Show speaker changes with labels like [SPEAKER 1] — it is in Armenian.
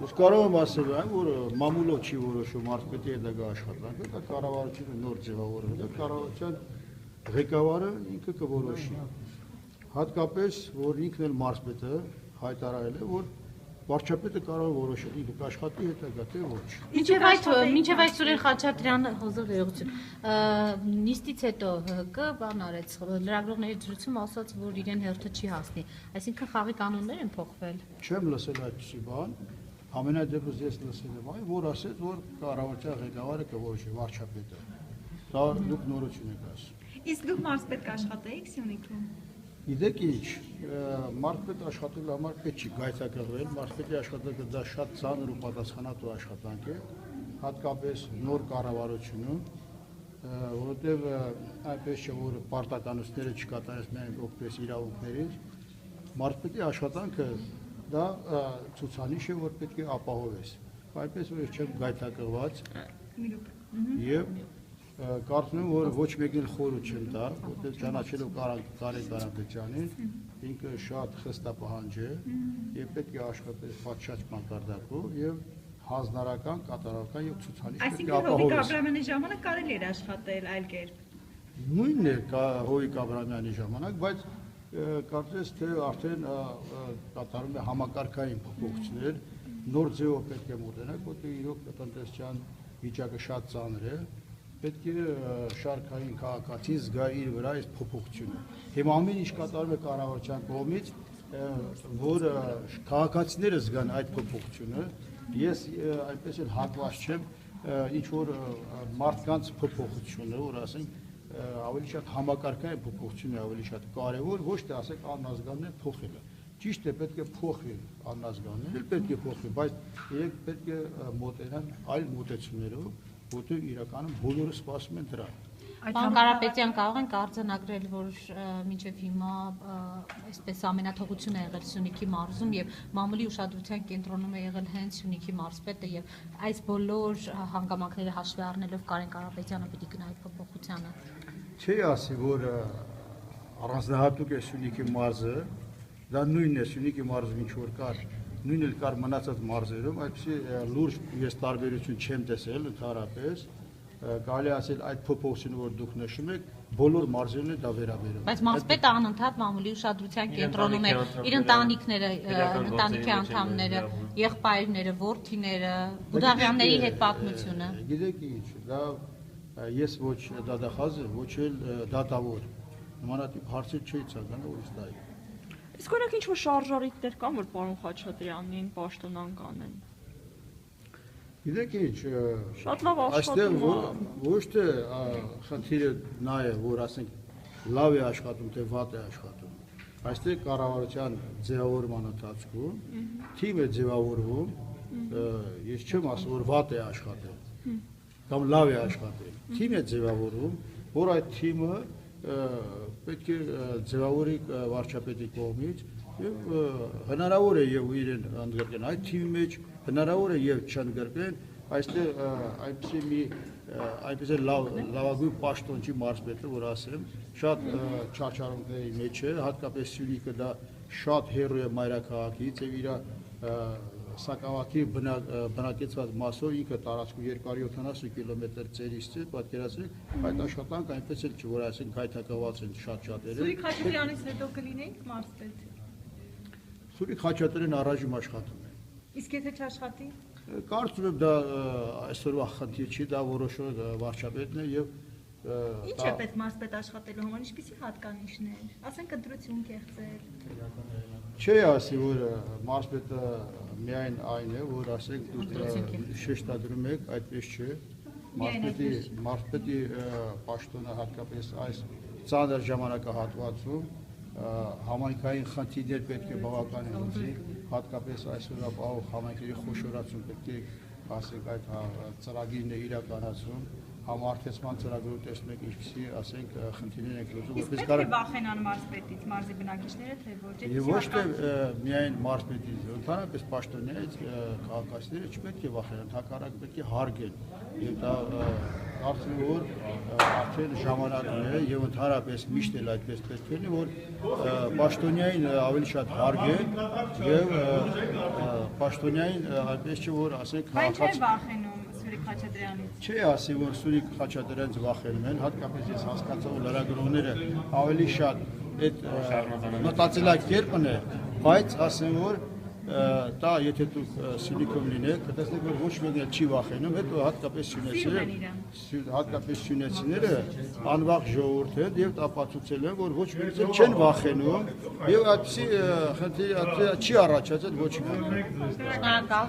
[SPEAKER 1] Ես կարող եմ ասել, որ մամուլով չի որոշում մարզպետի հետագա աշխատանքը, դա կառավարությունը նոր ձևավորել է, կառավարության ղեկավարը ինքը կորոշի։ Հատկապես, որ ինքն էլ մարզպետը հայտարարել է, որ վարչապետը կարող է որոշել ինքը կաշխատի հետագա թե ոչ։
[SPEAKER 2] Մինչև այդ Սուրեն Խաչատրյանը հոզող ներողություն նիստից հետո ՀՀԿ բան արեց, լրագրողների դրությամբ ասաց, որ իրեն հերթը չի հասնի, այսինքն խաղի կանոններ են փոխվել։
[SPEAKER 1] Չեմ լսել այդպիսի բան, ամենադեպս ես լսել եմ այն, որ ասեց, որ կառավարության ղեկավարը կորոշի վարչապետը։ Դա դուք նորություն եք ասում։
[SPEAKER 3] Իսկ դուք մարզպետ կաշխատեիք Սյունիքում։
[SPEAKER 1] Գիտեք ինչ, մարզպետ աշխատելու համար պետք չի գայթակղվել, մարզպետի աշխատանքը դա շատ ծանր ու պատասխանատու աշխատանք է, հատկապես նոր կառավարությունում, որովհետև այնպես չէ, որ պարտականությունները չկատարես միայն օգտվես իրավունքներից, մարզպետի աշխատանքը դա ցուցանիշ է, որ պետք է ապահովես, այնպես որ ես չեմ գայթակղված եւ կարծում եմ, որ ոչ մեկն էլ խորհուրդ չեմ տա, որտեղ ճանաչելով Կարեն Կարապետյանին, ինքը շատ խստապահանջ է եւ պետք է աշխատել պատշաճ մակարդակով եւ հանձնարարական, կատարական եւ ցուցանիշ պետք է ապահովես։
[SPEAKER 3] Այսինքն Հովիկ Աբրամյանի ժամանակ կարելի էր աշխատել այլ կերպ։
[SPEAKER 1] Նույնն է Հովիկ Աբրամյանի ժամանակ, բայց կարծես թե արդեն կատարում է համակարգային փոփոխություններ, նոր ձևով պետք է մոտենալ, որտեղ իրոք տնտեսչական վիճակը շատ ծանր է։ Պետք է շարքային քաղաքացին զգա իր վրա այս փոփոխությունը։ Հիմա ամեն ինչ կատարվում է կառավարության կողմից, որ քաղաքացիները զգան այդ փոփոխությունը։ Ես այնպես էլ հակված չեմ ինչ որ մարդկանց փոփոխությունը, որ ասենք ավելի շատ համակարգային փոփոխություն է ավելի շատ կարևոր, ոչ թե ասենք անազգաններ փոխելը։ Ճիշտ է, պետք է փոխել անազգանները, պետք է փոխել, բայց իրենք պետք է մոտենան այլ մոտեցումներով, որտեղ իրականում բոլորը սպասում են դրան։
[SPEAKER 2] Պարոն Կարապետյան, կարող ենք արձանագրել, որ մինչև հիմա այսպես ամենաթողությունը եղել Սյունիքի մարզում եւ մամուլի ուշադրության կենտրոնում է եղել հենց Սյունիքի մարզպետը եւ այս բոլոր հանգամանքները հաշվի առնելով Կարեն Կարապետյանը պիտի գնա այդ փոփոխությանը։
[SPEAKER 1] Չի ասի, որ առանձնահատուկ է Սյունիքի մարզը, դա նույնն է Սյունիքի մարզում ինչ որ կար, նույնն էլ կար մնացած մարզերում, այդպեսի լուրջ ես տարբերություն չեմ տեսել ընդհանրապես, կարելի ասել այդ փոփոխությունը, որ դուք նշում եք, բոլոր մարզերին է դա վերաբերում։
[SPEAKER 2] Բայց մարզպետը անընդհատ մամուլի ուշադրության կենտրոնում է, իր ընտանիքները, ընտանիքի անդամները, եղբայրները, որդիները, Բուդաղյանների հետ պատմությունը։
[SPEAKER 1] Գիտեք ինչ, դա ես ոչ դատախազ եմ, ոչ էլ դատավոր։ Նմանատիպ հարցեր չի ցանկանում, որ ստայի։
[SPEAKER 4] Իսկ օրինակ ինչ որ շարժառիթներ կան, որ պարոն Խաչատրյանին պաշտոնան կանեն։
[SPEAKER 1] Գիտեք ինչ,
[SPEAKER 4] շատ լավ աշխատում է։
[SPEAKER 1] Ոչ թե խնդիրը նա է, որ ասենք լավ է աշխատում, թե վատ է աշխատում։ Այստեղ կառավարության ձևավորման ընթացքում թիմ է ձևավորվում, ես չեմ ասում, որ վատ է աշխատել, կամ լավ է աշխատել։ Թիմ է ձևավորվում, որ այդ թիմը պետք է ձևավորի վարչապետի կողմից եւ հնարավոր է եւ իրեն ընդգրկեն այդ թիմի մեջ, հնարավոր է եւ չընդգրկեն, այստեղ այնպես լավագույն պաշտոնչի մարզպետը, որ ասեմ, շատ չարչարանքների մեջ է, հատկապես Սյունիքը դա շատ հեռու է մայրաքաղաքից եւ իր Սակավակի բնակեցված մասով ինքը տարածքում 270 կիլոմետր ծերից է, պատկերացրեք, այդ աշխատանքը այնպես էլ չի, որ այսինքն գայթակղված են շատ-շատերը։
[SPEAKER 3] Սուրիկ Խաչատրյանից հետո կլինեիք մարզպետ։
[SPEAKER 1] Սուրիկ Խաչատրյանն առայժմ աշխատում է։
[SPEAKER 3] Իսկ եթե չաշխատի։
[SPEAKER 1] Կարծում եմ դա այսօրվա խնդիր չի, դա որոշող վարչապետն է եւ
[SPEAKER 3] Ինչ է պետք մարզպետ աշխատելու համար, ինչպիսի հատկանիշներ, ասենք ընտրություն կեղծել։
[SPEAKER 1] Չի ասի, որ մարզպետը միայն այն է, որ ասենք դուք շեշտադրում եք, այդպես չէ։ Մարզպետի պաշտոնը հատկապես այս ծանր ժամանակահատվածում համայնքային խնդիրներ պետք է բավականին լուծի, հատկապես այսօր ապահով համայնքերի խոշորացում պետք է ասենք այդ ծրագիրն է իրականացում, համարտեցման ծրագրով տեսնում եք ինչպիսի ասենք խնդիրներ են լուծում,
[SPEAKER 3] որպես պետք է վախենան մարզպետից, մարզի բնակիչները, թե ոչ։
[SPEAKER 1] Եվ ոչ թե միայն մարզպետից, ընդհանրապես պաշտոնյայից քաղաքացիները չպետք է վախենան, հակառակ պետք է հարգեն, եւ դա կարծում եմ, որ արդեն ժամանակն է եւ ընդհանրապես միշտ էլ այդպես պետք է լինի, որ պաշտոնյային ավելի շատ հարգեն եւ պաշտոնյային այդպես չէ որ ասենք
[SPEAKER 3] Բայց չէ վախենում Սուրիկ Խաչատրյանից։
[SPEAKER 1] Չի ասի, որ Սուրիկ Խաչատրյանից վախենում են, հատկապես ես հասկացա, որ լրագրողները ավելի շատ այդ մտածելակերպն է, բայց ասեմ, որ դա եթե դուք Սիլիկոն լինեք, կտեսնեք, որ ոչ մեկն չի վախենում, հետո հատկապես սյունեցիները անվախ ժողովուրդ են եւ ապացուցել են, որ ոչ մեկից չեն վախենում եւ այդպեսի խնդիր չի առաջացել ոչ մեկ։
[SPEAKER 2] Շնորհակալ։